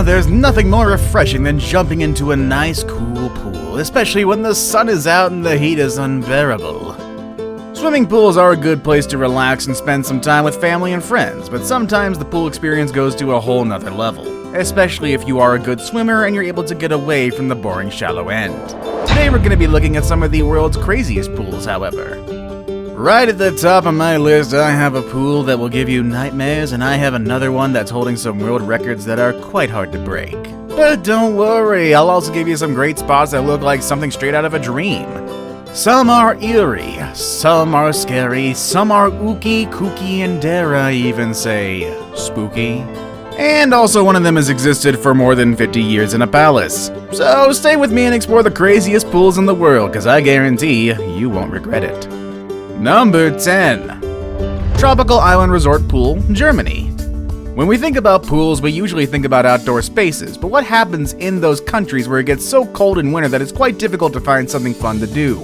There's nothing more refreshing than jumping into a nice, cool pool, especially when the sun is out and the heat is unbearable. Swimming pools are a good place to relax and spend some time with family and friends, but sometimes the pool experience goes to a whole nother level, especially if you are a good swimmer and you're able to get away from the boring shallow end. Today we're going to be looking at some of the world's craziest pools, however. Right at the top of my list, I have a pool that will give you nightmares, and I have another one that's holding some world records that are quite hard to break. But don't worry, I'll also give you some great spots that look like something straight out of a dream. Some are eerie, some are scary, some are ooky, kooky, and dare I even say, spooky. And also one of them has existed for more than 50 years in a palace. So stay with me and explore the craziest pools in the world, cause I guarantee you won't regret it. Number 10. Tropical Island Resort Pool, Germany. When we think about pools, we usually think about outdoor spaces, but what happens in those countries where it gets so cold in winter that it's quite difficult to find something fun to do?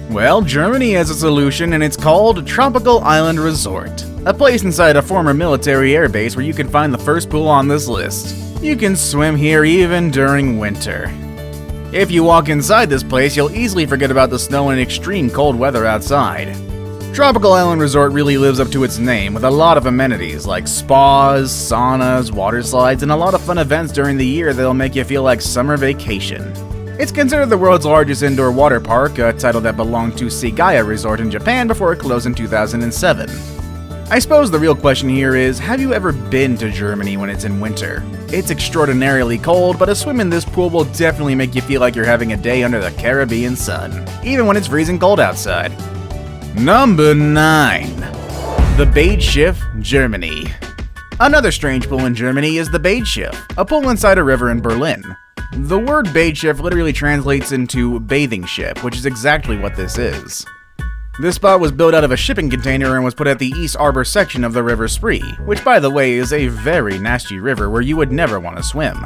Well, Germany has a solution, and it's called Tropical Island Resort, a place inside a former military airbase where you can find the first pool on this list. You can swim here even during winter. If you walk inside this place, you'll easily forget about the snow and extreme cold weather outside. Tropical Island Resort really lives up to its name with a lot of amenities like spas, saunas, water slides, and a lot of fun events during the year that'll make you feel like summer vacation. It's considered the world's largest indoor water park, a title that belonged to Sigaya Resort in Japan before it closed in 2007. I suppose the real question here is, have you ever been to Germany when it's in winter? It's extraordinarily cold, but a swim in this pool will definitely make you feel like you're having a day under the Caribbean sun, even when it's freezing cold outside. Number 9. The BADESCHIFF, Germany. Another strange pool in Germany is the BADESCHIFF, a pool inside a river in Berlin. The word BADESCHIFF literally translates into bathing ship, which is exactly what this is. This spot was built out of a shipping container and was put at the East Arbor section of the River Spree, which by the way is a very nasty river where you would never want to swim.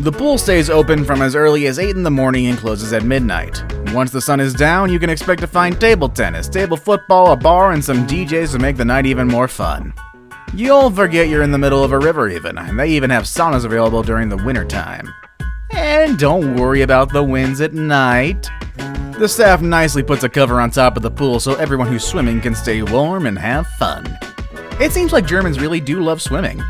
The pool stays open from as early as 8 in the morning and closes at midnight. Once the sun is down, you can expect to find table tennis, table football, a bar, and some DJs to make the night even more fun. You'll forget you're in the middle of a river even, and they even have saunas available during the winter time. And don't worry about the winds at night. The staff nicely puts a cover on top of the pool so everyone who's swimming can stay warm and have fun. It seems like Germans really do love swimming.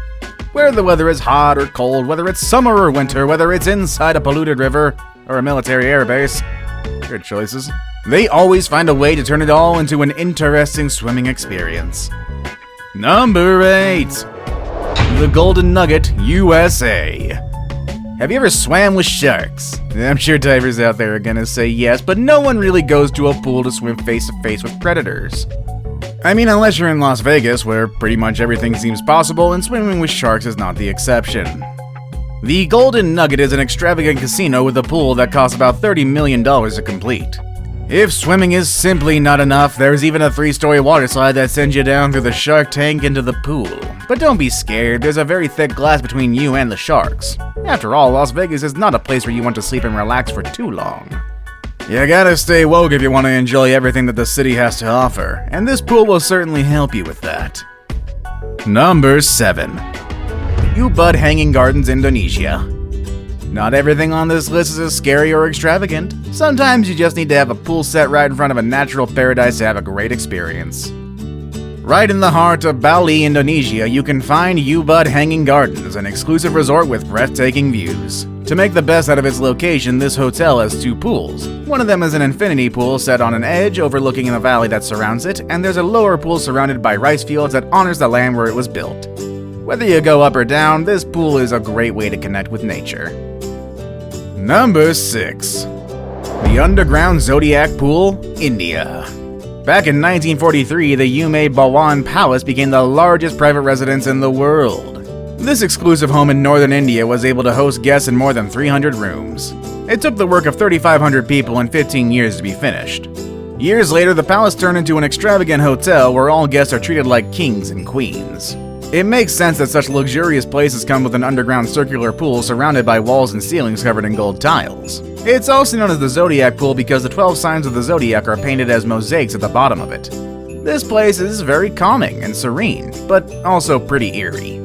Whether the weather is hot or cold, whether it's summer or winter, whether it's inside a polluted river or a military airbase, good choices, they always find a way to turn it all into an interesting swimming experience. Number 8. The Golden Nugget, USA. Have you ever swam with sharks? I'm sure divers out there are gonna say yes, but no one really goes to a pool to swim face to face with predators. I mean, unless you're in Las Vegas, where pretty much everything seems possible, and swimming with sharks is not the exception. The Golden Nugget is an extravagant casino with a pool that costs about $30 million to complete. If swimming is simply not enough, there's even a 3-story water slide that sends you down through the shark tank into the pool. But don't be scared, there's a very thick glass between you and the sharks. After all, Las Vegas is not a place where you want to sleep and relax for too long. You gotta stay woke if you want to enjoy everything that the city has to offer, and this pool will certainly help you with that. Number 7. UBUD Hanging Gardens, Indonesia. Not everything on this list is as scary or extravagant. Sometimes you just need to have a pool set right in front of a natural paradise to have a great experience. Right in the heart of Bali, Indonesia, you can find UBUD Hanging Gardens, an exclusive resort with breathtaking views. To make the best out of its location, this hotel has 2 pools. One of them is an infinity pool set on an edge overlooking the valley that surrounds it, and there's a lower pool surrounded by rice fields that honors the land where it was built. Whether you go up or down, this pool is a great way to connect with nature. Number 6. The underground ZODIAC Pool, India. Back in 1943, the Ume Bhawan Palace became the largest private residence in the world. This exclusive home in northern India was able to host guests in more than 300 rooms. It took the work of 3,500 people and 15 years to be finished. Years later, the palace turned into an extravagant hotel where all guests are treated like kings and queens. It makes sense that such luxurious places come with an underground circular pool surrounded by walls and ceilings covered in gold tiles. It's also known as the Zodiac Pool because the 12 signs of the Zodiac are painted as mosaics at the bottom of it. This place is very calming and serene, but also pretty eerie.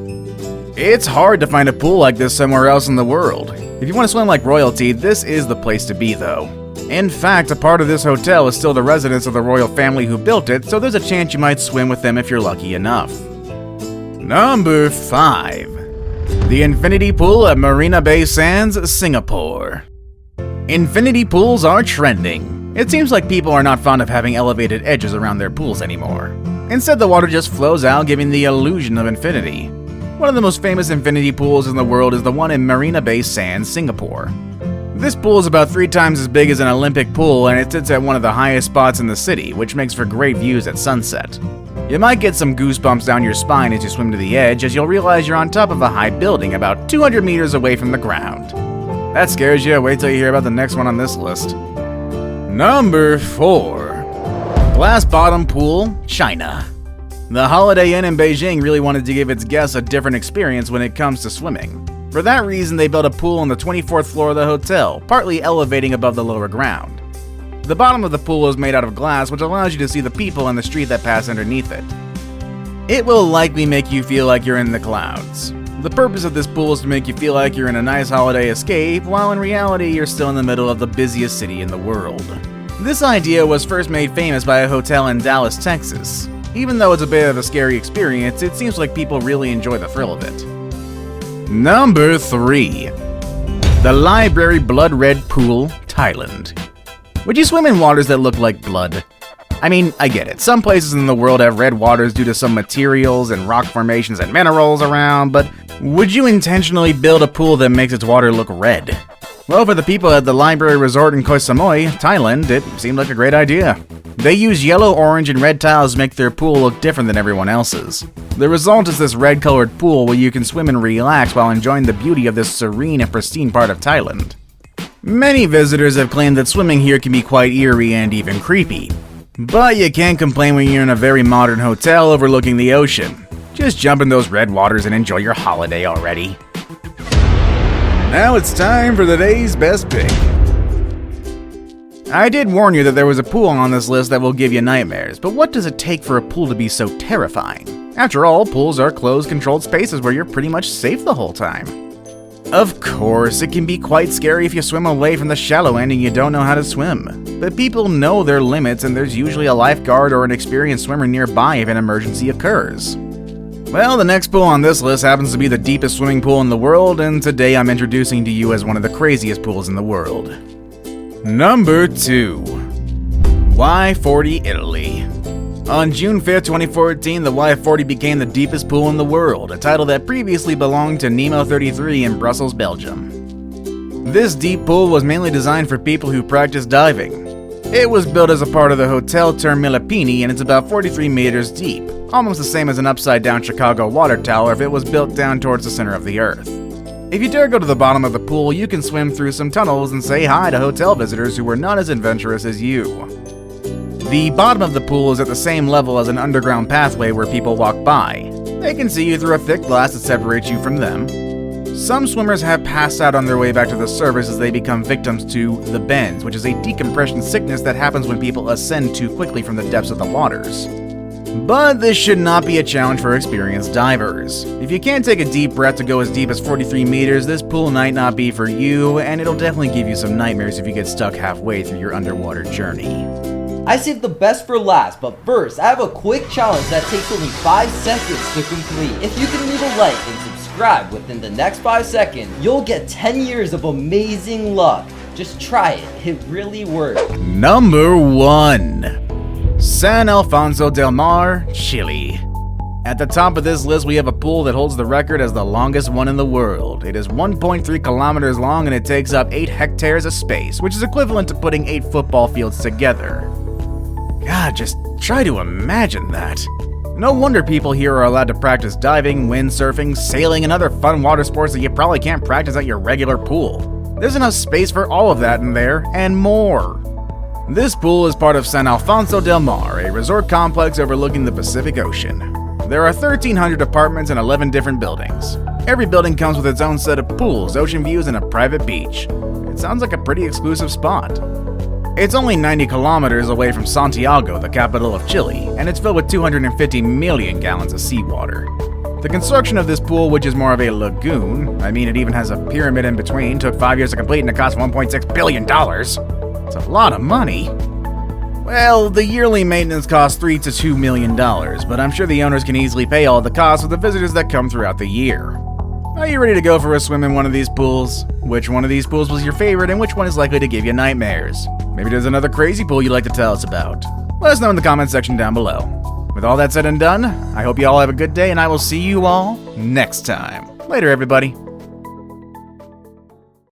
It's hard to find a pool like this somewhere else in the world. If you want to swim like royalty, this is the place to be though. In fact, a part of this hotel is still the residence of the royal family who built it, so there's a chance you might swim with them if you're lucky enough. Number 5. The Infinity Pool at Marina Bay Sands, Singapore. Infinity pools are trending. It seems like people are not fond of having elevated edges around their pools anymore. Instead, the water just flows out, giving the illusion of infinity. One of the most famous infinity pools in the world is the one in Marina Bay Sands, Singapore. This pool is about 3 times as big as an Olympic pool, and it sits at one of the highest spots in the city, which makes for great views at sunset. You might get some goosebumps down your spine as you swim to the edge, as you'll realize you're on top of a high building about 200 meters away from the ground. That scares you, wait till you hear about the next one on this list. Number 4. Glass Bottom Pool, China. The Holiday Inn in Beijing really wanted to give its guests a different experience when it comes to swimming. For that reason, they built a pool on the 24th floor of the hotel, partly elevating above the lower ground. The bottom of the pool is made out of glass, which allows you to see the people on the street that pass underneath it. It will likely make you feel like you're in the clouds. The purpose of this pool is to make you feel like you're in a nice holiday escape, while in reality you're still in the middle of the busiest city in the world. This idea was first made famous by a hotel in Dallas, Texas. Even though it's a bit of a scary experience, it seems like people really enjoy the thrill of it. Number 3. The Library Blood Red Pool, Thailand. Would you swim in waters that look like blood? I mean, I get it. Some places in the world have red waters due to some materials and rock formations and minerals around, but would you intentionally build a pool that makes its water look red? Well, for the people at the Library Resort in Koh Samui, Thailand, it seemed like a great idea. They use yellow, orange, and red tiles to make their pool look different than everyone else's. The result is this red-colored pool where you can swim and relax while enjoying the beauty of this serene and pristine part of Thailand. Many visitors have claimed that swimming here can be quite eerie and even creepy. But you can't complain when you're in a very modern hotel overlooking the ocean. Just jump in those red waters and enjoy your holiday already. Now it's time for the day's best pick. I did warn you that there was a pool on this list that will give you nightmares, but what does it take for a pool to be so terrifying? After all, pools are closed, controlled spaces where you're pretty much safe the whole time. Of course, it can be quite scary if you swim away from the shallow end and you don't know how to swim. But people know their limits, and there's usually a lifeguard or an experienced swimmer nearby if an emergency occurs. Well, the next pool on this list happens to be the deepest swimming pool in the world, and today I'm introducing to you as one of the craziest pools in the world. Number 2. Y40, Italy. On June 5th, 2014, the Y40 became the deepest pool in the world, a title that previously belonged to Nemo 33 in Brussels, Belgium. This deep pool was mainly designed for people who practice diving. It was built as a part of the Hotel Terme Millepini, and it's about 43 meters deep, almost the same as an upside-down Chicago water tower if it was built down towards the center of the earth. If you dare go to the bottom of the pool, you can swim through some tunnels and say hi to hotel visitors who were not as adventurous as you. The bottom of the pool is at the same level as an underground pathway where people walk by. They can see you through a thick glass that separates you from them. Some swimmers have passed out on their way back to the surface as they become victims to the bends, which is a decompression sickness that happens when people ascend too quickly from the depths of the waters. But this should not be a challenge for experienced divers. If you can't take a deep breath to go as deep as 43 meters, this pool might not be for you, and it'll definitely give you some nightmares if you get stuck halfway through your underwater journey. I saved the best for last, but first, I have a quick challenge that takes only 5 seconds to complete. If you can leave a like and subscribe within the next 5 seconds, you'll get 10 years of amazing luck. Just try it, it really works. Number 1. San Alfonso del Mar, Chile. At the top of this list, we have a pool that holds the record as the longest one in the world. It is 1.3 kilometers long and it takes up 8 hectares of space, which is equivalent to putting 8 football fields together. God, just try to imagine that. No wonder people here are allowed to practice diving, windsurfing, sailing, and other fun water sports that you probably can't practice at your regular pool. There's enough space for all of that in there, and more. This pool is part of San Alfonso del Mar, a resort complex overlooking the Pacific Ocean. There are 1,300 apartments and 11 different buildings. Every building comes with its own set of pools, ocean views, and a private beach. It sounds like a pretty exclusive spot. It's only 90 kilometers away from Santiago, the capital of Chile, and it's filled with 250 million gallons of seawater. The construction of this pool, which is more of a lagoon, I mean it even has a pyramid in between, took 5 years to complete and it cost $1.6 billion. It's a lot of money. Well, the yearly maintenance costs $3 to $2 million, but I'm sure the owners can easily pay all the costs of the visitors that come throughout the year. Are you ready to go for a swim in one of these pools? Which one of these pools was your favorite and which one is likely to give you nightmares? Maybe there's another crazy pool you'd like to tell us about. Let us know in the comments section down below. With all that said and done, I hope you all have a good day and I will see you all next time. Later, everybody.